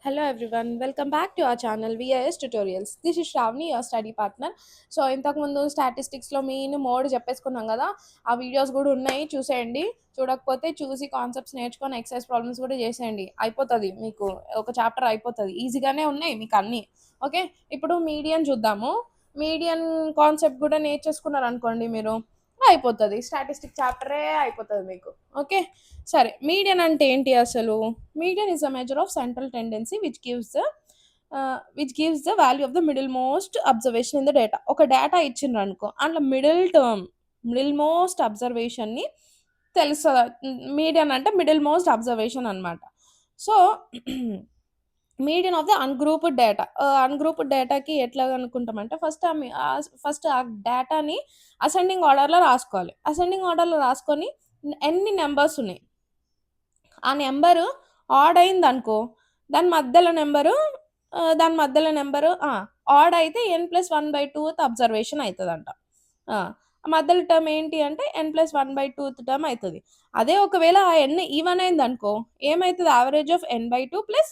Hello everyone, welcome back to our channel VIS Tutorials. This is Shravani, your study partner. So ఇంతకుముందు స్టాటిస్టిక్స్లో main mode చెప్పేసుకున్నాం కదా, ఆ videos కూడా ఉన్నాయి, చూసేయండి. చూడకపోతే చూసి కాన్సెప్ట్స్ నేర్చుకొని ఎక్సర్సైజ్ ప్రాబ్లమ్స్ కూడా చేసేయండి, అయిపోతుంది మీకు. ఒక చాప్టర్ అయిపోతుంది, ఈజీగానే ఉన్నాయి మీకు అన్నీ. ఓకే, ఇప్పుడు మీడియన్ చూద్దాము. మీడియన్ కాన్సెప్ట్ కూడా నేర్చేసుకున్నారు అనుకోండి మీరు, అయిపోతుంది. స్టాటిస్టిక్ చాప్టరే అయిపోతుంది మీకు. ఓకే, సరే. మీడియన్ అంటే ఏంటి అసలు? Median is a measure of central tendency which gives the value of the middle most observation in the data. ఒక డేటా ఇచ్చిండ్రు అనుకో, అందులో మిడిల్ మోస్ట్ అబ్జర్వేషన్ని తెలుస్తుంది. మీడియన్ అంటే మిడిల్ మోస్ట్ అబ్జర్వేషన్ అనమాట. So median of the ungrouped data. Ungrouped డేటాకి ఎట్లా అనుకుంటామంటే, ఫస్ట్ ఆ డేటాని అసెండింగ్ ఆర్డర్లో రాసుకోవాలి. అసెండింగ్ ఆర్డర్లో రాసుకొని ఎన్ని నెంబర్స్ ఉన్నాయి, ఆ నెంబరు ఆడ్ అయింది అనుకో, దాని మధ్యలో నెంబరు ఆడ్ అయితే n+1/2 అబ్జర్వేషన్ అవుతుందంట. మధ్యలో టర్మ్ ఏంటి అంటే n+1/2 టర్మ్ అవుతుంది. అదే ఒకవేళ ఆ n ఈవెన్ అయింది అనుకో, ఏమవుతుంది? Average of n/2 plus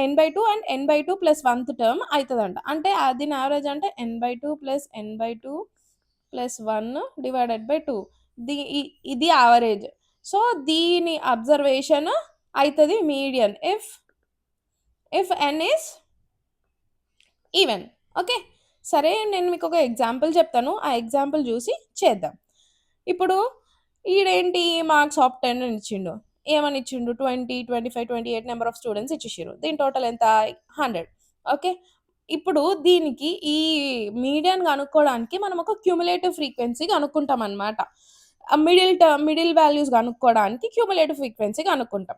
n/2 and n/2 plus 1th term అవుతుందంట. అంటే దీని యావరేజ్ అంటే n/2 plus n/2 plus 1 divided by 2. ఇది యావరేజ్. సో దీని అబ్జర్వేషన్ అవుతుంది median if n is even. Okay, సరే. నేను మీకు ఒక ఎగ్జాంపుల్ చెప్తాను, ఆ ఎగ్జాంపుల్ చూసి చేద్దాం. ఇప్పుడు ఈడేంటి, మార్క్స్ ఆఫ్ 10 ఇచ్చిండు. ఏమని ఇచ్చిండు? 20, 25, 28 నెంబర్ ఆఫ్ స్టూడెంట్స్ ఇచ్చేసారు. దీని టోటల్ ఎంత? 100. ఓకే, ఇప్పుడు దీనికి ఈ మీడియన్ కనుక్కోవడానికి మనం ఒక క్యూములేటివ్ ఫ్రీక్వెన్సీ కనుక్కుంటాం అనమాట. మిడిల్ వాల్యూస్ కనుక్కోవడానికి క్యూములేటివ్ ఫ్రీక్వెన్సీ కనుక్కుంటాం.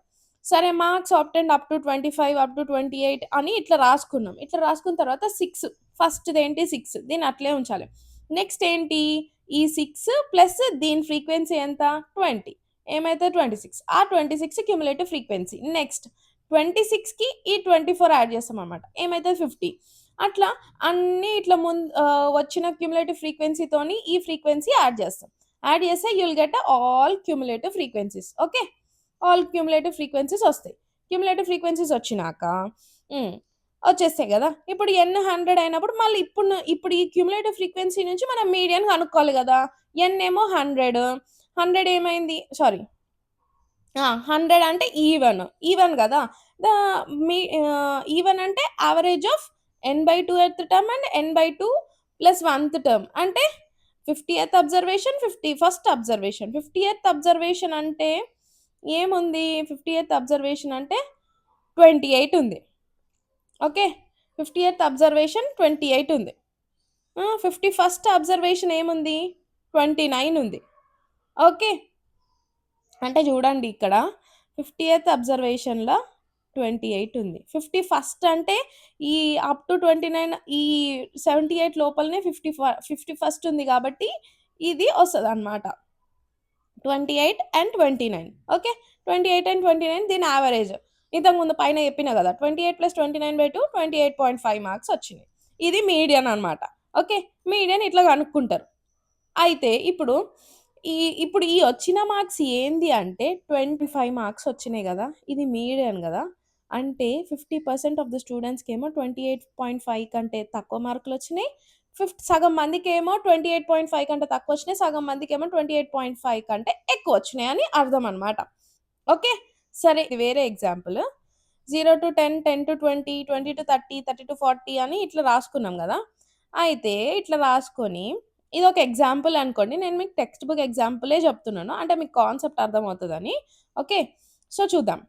సరే, marks obtained up to 25 up to 28 అని ఇట్లా రాసుకున్నాం. ఇట్లా రాసుకున్న తర్వాత 6, ఫస్ట్ది ఏంటి 6, దీన్ని అట్లే ఉంచాలి. నెక్స్ట్ ఏంటి, ఈ 6 ప్లస్ దీని ఫ్రీక్వెన్సీ ఎంత? 20. ఏమైతే 26. ఆ 26 క్యూములేటివ్ ఫ్రీక్వెన్సీ. నెక్స్ట్ 26కి ఈ 24 యాడ్ చేస్తాం అనమాట, ఏమైతే 50. అట్లా అన్ని ఇట్లా వచ్చిన క్యూములేటివ్ ఫ్రీక్వెన్సీతోని ఈ ఫ్రీక్వెన్సీ యాడ్ చేస్తాం. యాడ్ చేస్తే you will get all cumulative frequencies. Okay, all cumulative frequencies వస్తాయి. క్యూములేటివ్ ఫ్రీక్వెన్సీస్ వచ్చినాక వచ్చేస్తాయి కదా. ఇప్పుడు n100 అయినప్పుడు మళ్ళీ ఇప్పుడు ఈ క్యూములేటివ్ ఫ్రీక్వెన్సీ నుంచి మనం మీడియన్ కనుక్కోవాలి కదా. n ఏమో 100 ఏమైంది? సారీ, 100 అంటే ఈవెన్ కదా. ఈవెన్ అంటే average of n/2th term and n/2 plus 1th term అంటే 50th observation, 51st observation. 50th observation అంటే ఏముంది? 50th అబ్జర్వేషన్ అంటే 28 ఉంది. ఓకే, 50th అబ్జర్వేషన్ 28 ఉంది. 51st అబ్జర్వేషన్ ఏముంది? 29 ఉంది. ఓకే, అంటే చూడండి, ఇక్కడ 50th అబ్జర్వేషన్లో 28 ఉంది. 51st అంటే ఈ అప్ టు 29, ఈ 78 లోపలనే 51st ఉంది కాబట్టి ఇది వస్తుంది అనమాట, 28 అండ్ 29. ఓకే, 28 అండ్ 29 దీని యావరేజ్. ఇంతకుముందు పైన చెప్పిన కదా, 28 ప్లస్ 29/2 28.5 మార్క్స్ వచ్చినాయి. ఇది మీడియన్ అనమాట. ఓకే, మీడియన్ ఇట్లా కనుక్కుంటారు. అయితే ఇప్పుడు ఈ వచ్చిన మార్క్స్ ఏంది అంటే 25 మార్క్స్ వచ్చినాయి కదా, ఇది మీడియన్ కదా. అంటే 50% ఆఫ్ ద స్టూడెంట్స్కి ఏమో 28.5 కంటే తక్కువ మార్కులు వచ్చినాయి. సగం మందికి ఏమో 28.5 కంటే తక్కువ వచ్చినాయి, సగం మందికి ఏమో 28.5 కంటే ఎక్కువ వచ్చినాయి అని అర్థం అనమాట. ఓకే, సరే. ఇది వేరే example. 0 to 10, 10 to 20, 20 to 30, 30 to 40 అని ఇట్లా రాసుకున్నాం కదా. అయితే ఇట్లా రాసుకొని ఇది ఒక ఎగ్జాంపుల్ అనుకోండి, నేను మీకు టెక్స్ట్ బుక్ ఎగ్జాంపులే చెప్తున్నాను, అంటే మీకు కాన్సెప్ట్ అర్థమవుతుందని. ఓకే, సో చూద్దాం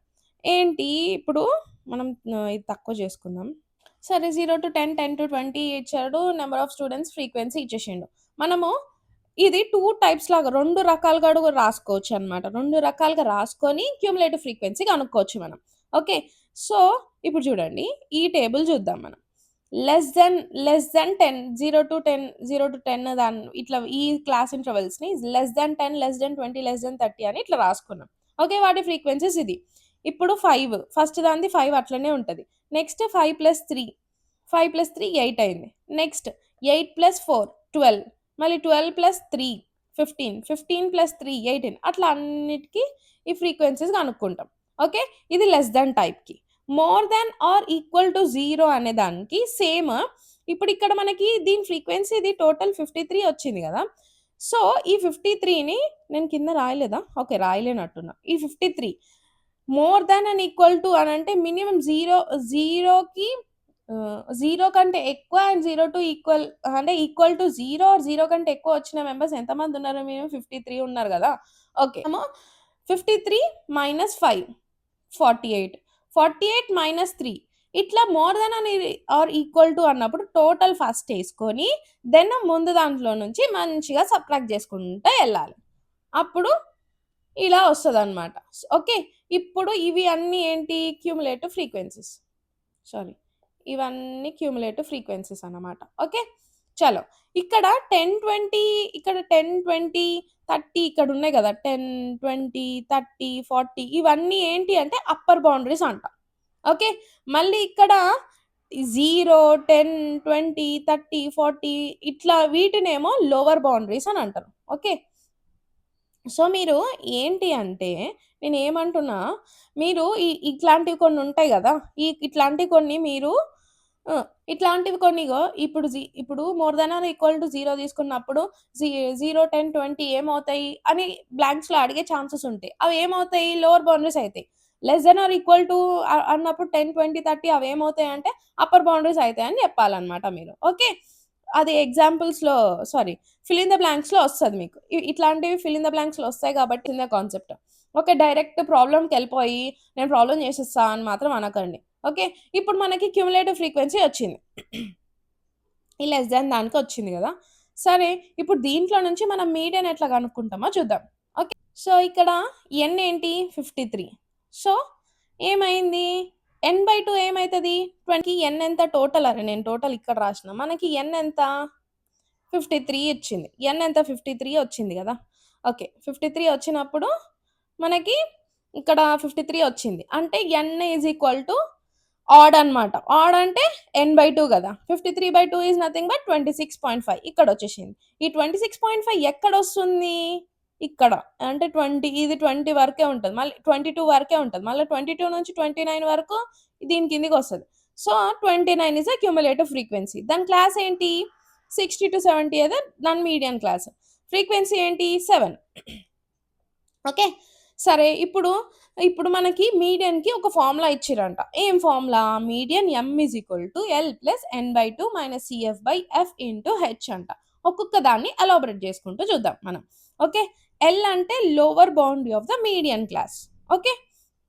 ఏంటి. ఇప్పుడు మనం ఇది తక్కువ చేసుకుందాం. సరే, 0 to 10, 10 to 20 ఇచ్చాడు, నెంబర్ ఆఫ్ స్టూడెంట్స్ ఫ్రీక్వెన్సీ ఇచ్చేసిండు. మనము ఇది 2 టైప్స్ లాగా 2 రకాలుగా కూడా రాసుకోవచ్చు అనమాట. 2 రకాలుగా రాసుకొని క్యూములేటివ్ ఫ్రీక్వెన్సీ కనుక్కోవచ్చు మనం. ఓకే, సో ఇప్పుడు చూడండి, ఈ టేబుల్ చూద్దాం మనం. లెస్ దెన్ 10, 0 to 10 దాని ఇట్లా ఈ క్లాస్ ఇంటర్వెల్స్ని less than 10, less than 20, less than 30 అని ఇట్లా రాసుకున్నాం. ఓకే, వాటి ఫ్రీక్వెన్సీస్ ఇది. ఇప్పుడు 5, ఫస్ట్ దానిది 5 అట్లనే ఉంటుంది. నెక్స్ట్ 5 + 3, 5 + 3 8 అయింది. నెక్స్ట్ 8 + 4 12, మళ్ళీ 12 + 3 15, 15 + 3 18. అట్లా అన్నిటికీ ఈ ఫ్రీక్వెన్సీస్ కనుక్కుంటాం. ఓకే, ఇది లెస్ దెన్ టైప్కి. More than or equal to 0 అనే దానికి సేమ్ ఇప్పుడు ఇక్కడ మనకి దీని ఫ్రీక్వెన్సీ ఇది టోటల్ 53 వచ్చింది కదా. సో ఈ 53ని నేను కింద రాయలేదా? ఓకే, రాయలేనట్టున్నా. ఈ 53 more than and equal to అని అంటే మినిమం 0కి 0 కంటే ఎక్కువ అండ్ 0 టు ఈక్వల్ అంటే ఈక్వల్ టు 0 ఆర్ 0 కంటే ఎక్కువ వచ్చిన మెంబర్స్ ఎంతమంది ఉన్నారు? మినిమం 53 ఉన్నారు కదా. ఓకే, 53 మైనస్ 5 48 48 మైనస్ 3 ఇట్లా మోర్ దెన్ అని ఆర్ ఈక్వల్ టు అన్నప్పుడు టోటల్ ఫస్ట్ వేసుకొని దెన్ ముందు దాంట్లో నుంచి మంచిగా సబ్ట్రాక్ట్ చేసుకుంటూ వెళ్ళాలి. అప్పుడు ఇలా వస్తుంది అనమాట. ఓకే, ఇప్పుడు ఇవి అన్నీ ఏంటి? Cumulative frequencies. సారీ, ఇవన్నీ క్యూములేటివ్ ఫ్రీక్వెన్సీస్ అన్నమాట. ఓకే, చలో ఇక్కడ 10 20 ఇక్కడ 10 20 30 ఇక్కడ ఉన్నాయి కదా, 10 20 30 40 ఇవన్నీ ఏంటి అంటే అప్పర్ బౌండరీస్ అంట. ఓకే, మళ్ళీ ఇక్కడ 0 10 20 30 40 ఇట్లా వీటినేమో లోవర్ బౌండరీస్ అని అంటారు. ఓకే, సో మీరు ఏంటి అంటే నేనేమంటున్నా, మీరు ఇట్లాంటివి కొన్ని ఉంటాయి కదా, ఇట్లాంటివి కొన్ని మీరు ఇట్లాంటివి కొన్నిగో ఇప్పుడు more than or equal to 0 తీసుకున్నప్పుడు 0 10 20 ఏమవుతాయి అని బ్లాంక్స్‌లో అడిగే ఛాన్సెస్ ఉంటాయి. అవి ఏమవుతాయి? లోవర్ బౌండరీస్ అయితాయి. Less than or equal to అన్నప్పుడు 10 20 30 అవి ఏమవుతాయి అంటే అప్పర్ బౌండరీస్ అయితాయి అని చెప్పాలన్నమాట మీరు. ఓకే, అది ఎగ్జాంపుల్స్‌లో సారీ ఫిల్ ఇన్ ద బ్లాంక్స్‌లో వస్తది మీకు. ఇట్లాంటివి ఫిల్ ఇన్ ద బ్లాంక్స్‌లో వస్తాయి కాబట్టి in the concept. Okay, direct ప్రాబ్లమ్‌కెళ్ళిపోయి నేను ప్రాబ్లమ్ చేసేస్తా అని మాత్రం అనకండి. ఓకే, ఇప్పుడు మనకి క్యుములేటివ్ ఫ్రీక్వెన్సీ వచ్చింది. ఈ లెస్ దాన్ దానికి వచ్చింది కదా. సరే, ఇప్పుడు దీంట్లో నుంచి మనం మీడియన్ ఎట్లా కనుక్కుంటామో చూద్దాం. ఓకే, సో ఇక్కడ ఎన్ ఏంటి? 53. సో ఏమైంది? n/2 ఏమైతుంది? 20కి ఎన్ ఎంత టోటల్? అరే నేను టోటల్ ఇక్కడ రాసిన. మనకి ఎన్ ఎంత? 53 ఇచ్చింది. ఎన్ ఎంత? 53 వచ్చింది కదా. ఓకే, 53 వచ్చినప్పుడు మనకి ఇక్కడ 53 వచ్చింది అంటే n is equal to odd అనమాట. ఆడ్ అంటే n/2 కదా. 53/2 ఈజ్ నథింగ్ బట్ 26.5 ఇక్కడ వచ్చేసింది. ఈ 26.5 ఎక్కడ వస్తుంది? ఇక్కడ. అంటే 20 ఇది 20 వరకే ఉంటుంది. మళ్ళీ 22 వరకే ఉంటుంది. మళ్ళీ 22 నుంచి 29 వరకు దీని కిందికి వస్తుంది. So 29 is a cumulative frequency. దాని క్లాస్ ఏంటి? 60 to 70 అయితే దాని మీడియన్ క్లాస్. ఫ్రీక్వెన్సీ ఏంటి? 7. ఓకే, సరే ఇప్పుడు మనకి మీడియన్‌కి ఒక ఫార్ములా ఇచ్చిరంట. ఏం formula? Median m = L + n/2 - CF/F * h అంట. ఒక్కొక్క దాన్ని ఎలాబరేట్ చేసుకుంటూ చూద్దాం మనం. ఓకే, L అంటే lower boundary of the median class. Okay,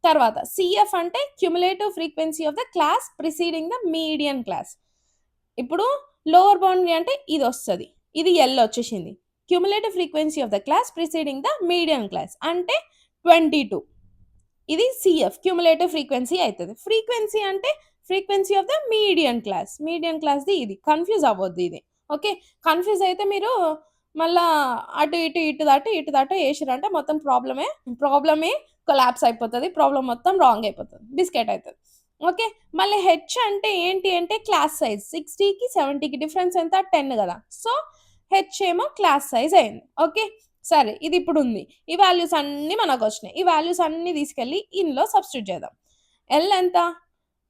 తర్వాత CF అంటే cumulative frequency of the class preceding the median class. ఇప్పుడు లోవర్ బౌండరీ అంటే ఇది వస్తుంది, ఇది L వచ్చేసింది. Cumulative frequency of the class preceding the median class అంటే 22. ఇది CF క్యుములేటివ్ ఫ్రీక్వెన్సీ అవుతుంది. ఫ్రీక్వెన్సీ అంటే frequency of the median class. Median క్లాస్ది ఇది. కన్ఫ్యూజ్ అవ్వద్దు ఇది. ఓకే, కన్ఫ్యూజ్ అయితే మీరు మళ్ళా అటు ఇటు దాటు వేసిరంటే మొత్తం ప్రాబ్లమే కొలాప్స్ అయిపోతుంది. ప్రాబ్లం మొత్తం రాంగ్ అయిపోతుంది, బిస్కెట్ అవుతుంది. ఓకే, మళ్ళీ హెచ్ అంటే ఏంటి అంటే క్లాస్ సైజ్. 60కి 70కి డిఫరెన్స్ ఎంత? 10 కదా. సో హెచ్ ఏమో క్లాస్ సైజ్ అయింది. ఓకే, సరే ఇది ఇప్పుడు ఉంది. ఈ వాల్యూస్ అన్నీ మనకు వచ్చినాయి. ఈ వాల్యూస్ అన్నీ తీసుకెళ్ళి ఇందులో సబ్స్టిట్యూట్ చేద్దాం. ఎల్ ఎంత?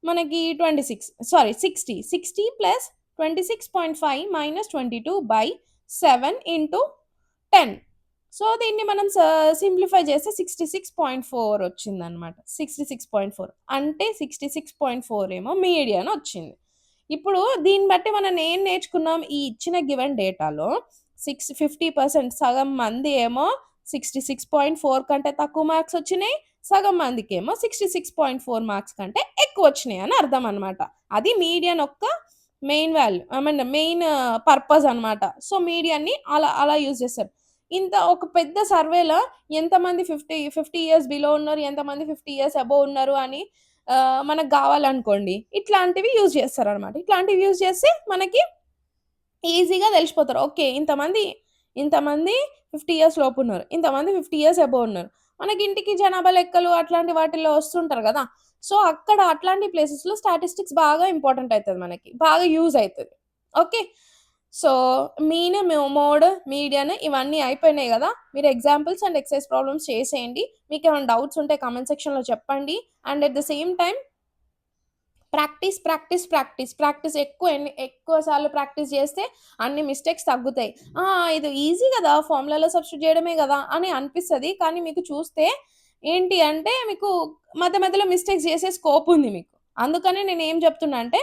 మనకి 60 60 ప్లస్ 26.5 మైనస్ 22/7 ఇంటూ 10. సో దీన్ని మనం సింప్లిఫై చేస్తే 66.4 వచ్చిందనమాట. 66.4 అంటే 66.4 ఏమో మీడియన్ వచ్చింది. ఇప్పుడు దీన్ని బట్టి మనం ఏం నేర్చుకున్నాం? ఈ ఇచ్చిన గివెన్ డేటాలో 50% సగం మంది ఏమో 66.4 కంటే తక్కువ మార్క్స్ వచ్చినాయి, సగం మందికేమో 66.4 మార్క్స్ కంటే ఎక్కువ వచ్చినాయి అని అర్థం అనమాట. అది మీడియన్ యొక్క మెయిన్ వాల్యూ, మెయిన్ పర్పస్ అనమాట. సో మీడియన్ని అలా యూజ్ చేస్తారు. ఇంత ఒక పెద్ద సర్వేలో ఎంతమంది 50 ఇయర్స్ బిలో ఉన్నారు, ఎంతమంది 50 ఇయర్స్ అబోవ్ ఉన్నారు అని మనకు కావాలనుకోండి, ఇట్లాంటివి యూజ్ చేస్తారనమాట. ఇట్లాంటివి యూజ్ చేసి మనకి ఈజీగా తెలిసిపోతారు. ఓకే, ఇంతమంది 50 ఇయర్స్ లోపు ఉన్నారు, ఇంతమంది 50 ఇయర్స్ అబోవ్ ఉన్నారు. మనకి ఇంటికి జనాభా లెక్కలు అట్లాంటి వాటిల్లో వస్తుంటారు కదా. సో అక్కడ అట్లాంటి ప్లేసెస్లో స్టాటిస్టిక్స్ బాగా ఇంపార్టెంట్ అవుతుంది, మనకి బాగా యూజ్ అవుతుంది. Okay, so mean, mode, median ఇవన్నీ అయిపోయినాయి కదా. మీరు ఎగ్జాంపుల్స్ అండ్ ఎక్సర్సైజ్ ప్రాబ్లమ్స్ చేసేయండి. మీకు ఏమైనా డౌట్స్ ఉంటే కామెంట్ సెక్షన్లో చెప్పండి. And at the same time practice, practice, practice, practice ఎక్కువ సార్లు ప్రాక్టీస్ చేస్తే అన్ని మిస్టేక్స్ తగ్గుతాయి. ఇది ఈజీ గదా! ఫార్ములాలో సబ్స్టిట్యూట్ చేయడమే గదా! అని అనిపిస్తది. కానీ మీకు చూస్తే ఏంటి అంటే మీకు మధ్యలో మిస్టేక్స్ చేసే స్కోప్ ఉంది మీకు. అందుకనే నేనేం చెప్తున్నా అంటే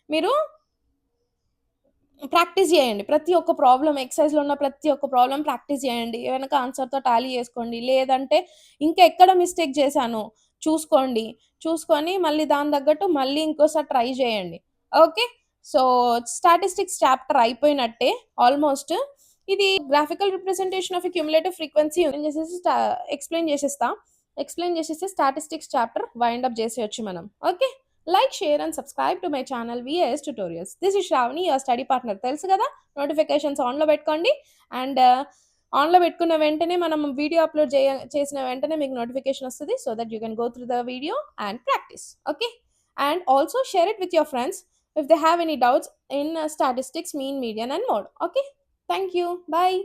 మీరు ప్రాక్టీస్ జేయండి. ప్రతి ఒక్క ప్రాబ్లమ్ ఎక్సర్‌సైజ్‌లో ఉన్న ప్రతి ఒక్క ప్రాబ్లమ్ ప్రాక్టీస్ జేయండి. వెనక ఆన్సర్‌తో టాలీ చేసుకోండి. లేదంటే ఇంకా ఎక్కడ మిస్టేక్ చేశానో చూసుకోండి. చూసుకొని మళ్ళీ దాని తగ్గట్టు మళ్ళీ ఇంకోసారి ట్రై జేయండి. ఓకే. సో, స్టాటిస్టిక్స్ చాప్టర్ అయిపోయినట్టే ఆల్‌మోస్ట్. ఇది graphical representation of a cumulative frequency explain చేసేస్తా. ఎక్స్‌ప్లెయిన్ చేసేస్తే స్టాటిస్టిక్స్ చాప్టర్ వైండ్ అప్ చేసేయొచ్చు మనం. Okay. Like, share and subscribe to my channel VS tutorials. This is Sravani your study partner. తెలుసు కదా! Notifications ఆన్‌లో పెట్టుకోండి. అండ్ ఆన్‌లో పెట్టుకున్న వెంటనే మనం వీడియో అప్‌లోడ్ చేసిన వెంటనే మీకు నోటిఫికేషన్ వస్తది. So that you can go through the video and practice. Okay. And also share it with your friends if they have any doubts in statistics, mean, median and mode. Okay. Thank you. Bye.